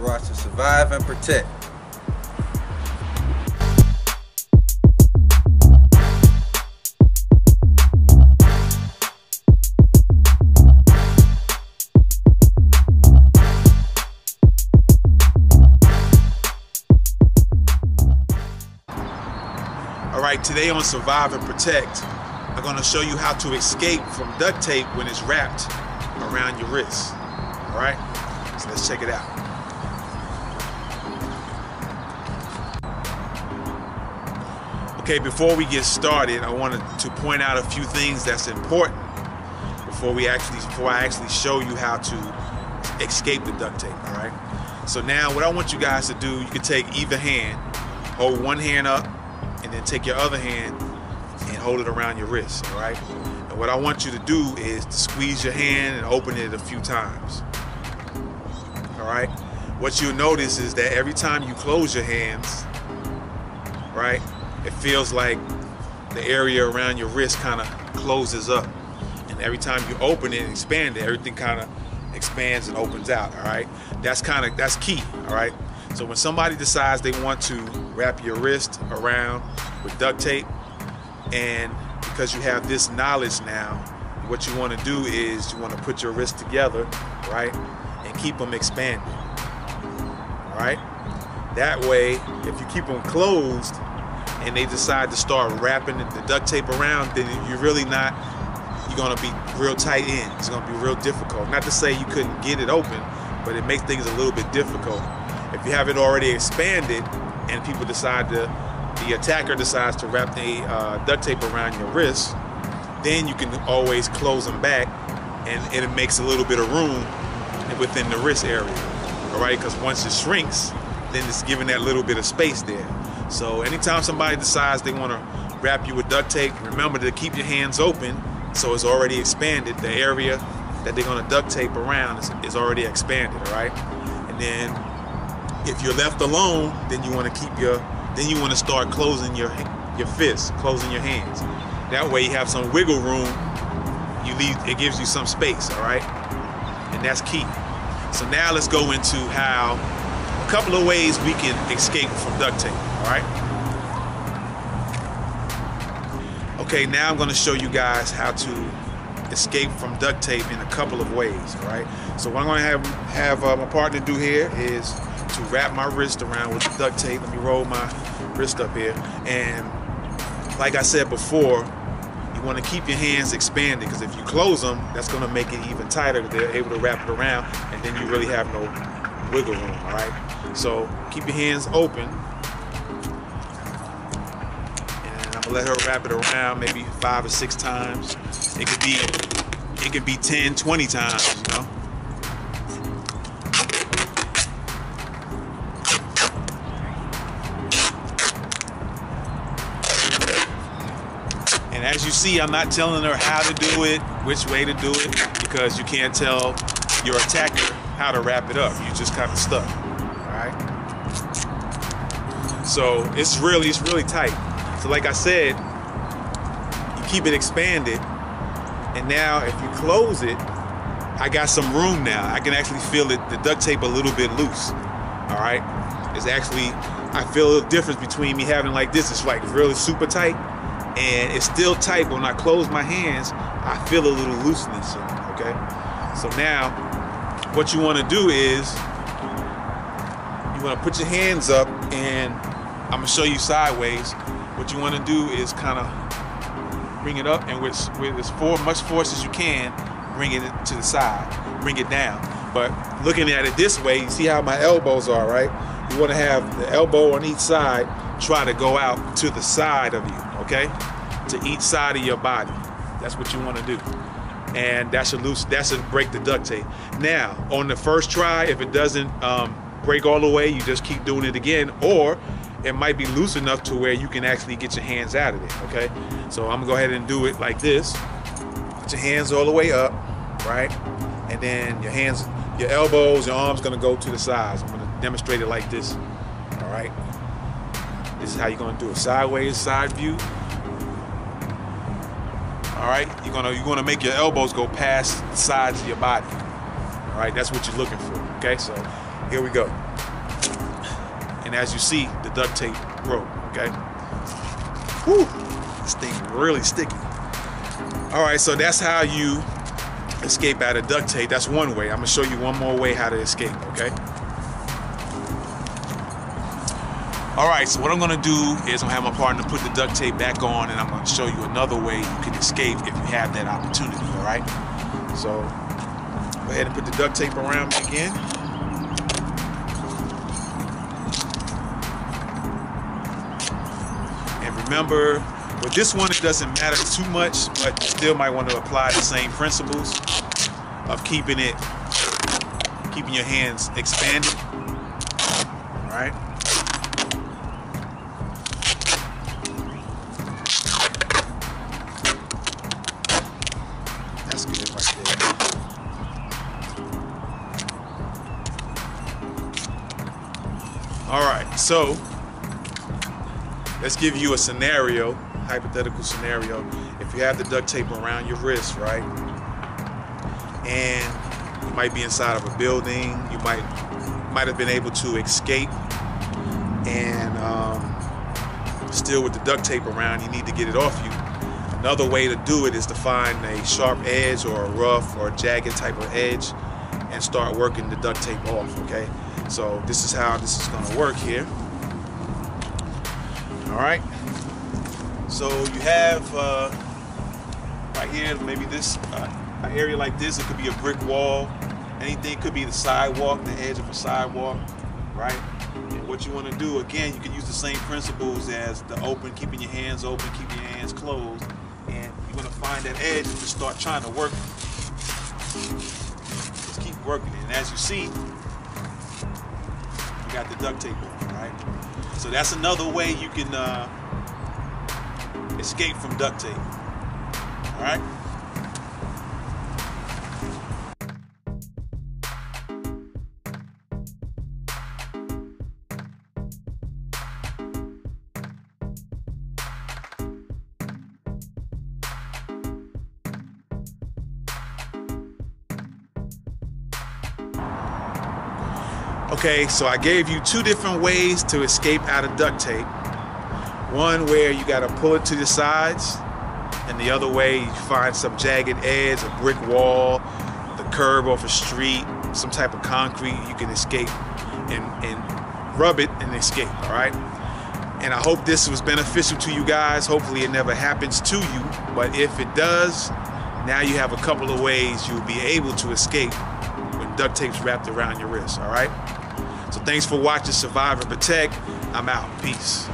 You're watching Survive and Protect. Alright, today on Survive and Protect, I'm going to show you how to escape from duct tape when it's wrapped around your wrist. Alright, so let's check it out. Okay, before we get started, I wanted to point out a few things that's important before I actually show you how to escape the duct tape. Alright, so now what I want you guys to do, you can take either hand, hold one hand up, and then take your other hand and hold it around your wrist, all right? And what I want you to do is to squeeze your hand and open it a few times, all right? What you'll notice is that every time you close your hands, right, it feels like the area around your wrist kind of closes up. And every time you open it and expand it, everything kind of expands and opens out, all right? That's key, all right? So when somebody decides they want to wrap your wrist around with duct tape, and because you have this knowledge now, what you want to do is you want to put your wrists together, right, and keep them expanded, all right? That way, if you keep them closed and they decide to start wrapping the duct tape around, then you're going to be real tight in. It's going to be real difficult. Not to say you couldn't get it open, but it makes things a little bit difficult. If you have it already expanded and the attacker decides to wrap the duct tape around your wrist, then you can always close them back, and it makes a little bit of room within the wrist area, all right? Because once it shrinks, then it's giving that little bit of space there. So anytime somebody decides they want to wrap you with duct tape, remember to keep your hands open so it's already expanded. The area that they're going to duct tape around is already expanded, all right? And then if you're left alone, then you want to start closing your fists, closing your hands. That way you have some wiggle room. It gives you some space, all right? And that's key. So now let's go into a couple of ways we can escape from duct tape, all right? Okay, now I'm going to show you guys how to escape from duct tape in a couple of ways, all right? So what I'm going to have my partner do here is to wrap my wrist around with the duct tape. Let me roll my wrist up here. And like I said before, you want to keep your hands expanded, because if you close them, that's going to make it even tighter. They're able to wrap it around, and then you really have no wiggle room, all right? So keep your hands open. And I'm going to let her wrap it around maybe 5 or 6 times. It could be 10, 20 times, you know? And as you see, I'm not telling her how to do it, which way to do it, because you can't tell your attacker how to wrap it up. You're just kind of stuck, all right? So it's really tight. So like I said, you keep it expanded, and now if you close it, I got some room now. I can actually feel the duct tape a little bit loose, all right? I feel a difference between me having like this. It's like really super tight, and it's still tight, but when I close my hands, I feel a little looseness in it, okay? So now, what you want to do is, you want to put your hands up, and I'm going to show you sideways. What you want to do is kind of bring it up, and with as much force as you can, bring it to the side, bring it down. But looking at it this way, you see how my elbows are, right? You want to have the elbow on each side try to go out to the side of you, okay? To each side of your body. That's what you want to do. And that should break the duct tape. Now, on the first try, if it doesn't break all the way, you just keep doing it again, or it might be loose enough to where you can actually get your hands out of it, okay? So I'm gonna go ahead and do it like this. Put your hands all the way up, right? And then your elbows, your arms gonna go to the sides. I'm gonna demonstrate it like this, all right? This is how you're gonna do it. Sideways, side view. All right, you're gonna make your elbows go past the sides of your body. All right, that's what you're looking for. Okay, so here we go. And as you see, the duct tape broke, okay? Whew, this thing really sticky. All right, so that's how you escape out of duct tape. That's one way. I'm gonna show you one more way how to escape, okay? All right, so what I'm gonna do is I'm gonna have my partner put the duct tape back on, and I'm gonna show you another way you can escape if you have that opportunity, all right? So go ahead and put the duct tape around me again. And remember, with this one, it doesn't matter too much, but you still might want to apply the same principles of keeping your hands expanded, all right? That's good right there. All right, so let's give you a scenario, hypothetical scenario. If you have the duct tape around your wrist, right, and you might be inside of a building, you might have been able to escape, and still with the duct tape around, you need to get it off you. Another way to do it is to find a sharp edge or a rough or a jagged type of edge and start working the duct tape off, okay? So this is how this is gonna work here. All right, so you have right here, maybe this an area like this. It could be a brick wall, anything. Could be the sidewalk, the edge of a sidewalk, right? And what you want to do, again, you can use the same principles as the open, keeping your hands open, keeping your hands closed, and you're going to find that edge and just start trying to work it. Just keep working it, and as you see, you got the duct tape on, right? So that's another way you can escape from duct tape. All right? Okay, so I gave you two different ways to escape out of duct tape. One where you gotta pull it to the sides, and the other way you find some jagged edge, a brick wall, the curb off a street, some type of concrete, you can escape and rub it and escape, all right? And I hope this was beneficial to you guys. Hopefully it never happens to you, but if it does, now you have a couple of ways you'll be able to escape when duct tape's wrapped around your wrist, all right? So thanks for watching Survive and Protect. I'm out. Peace.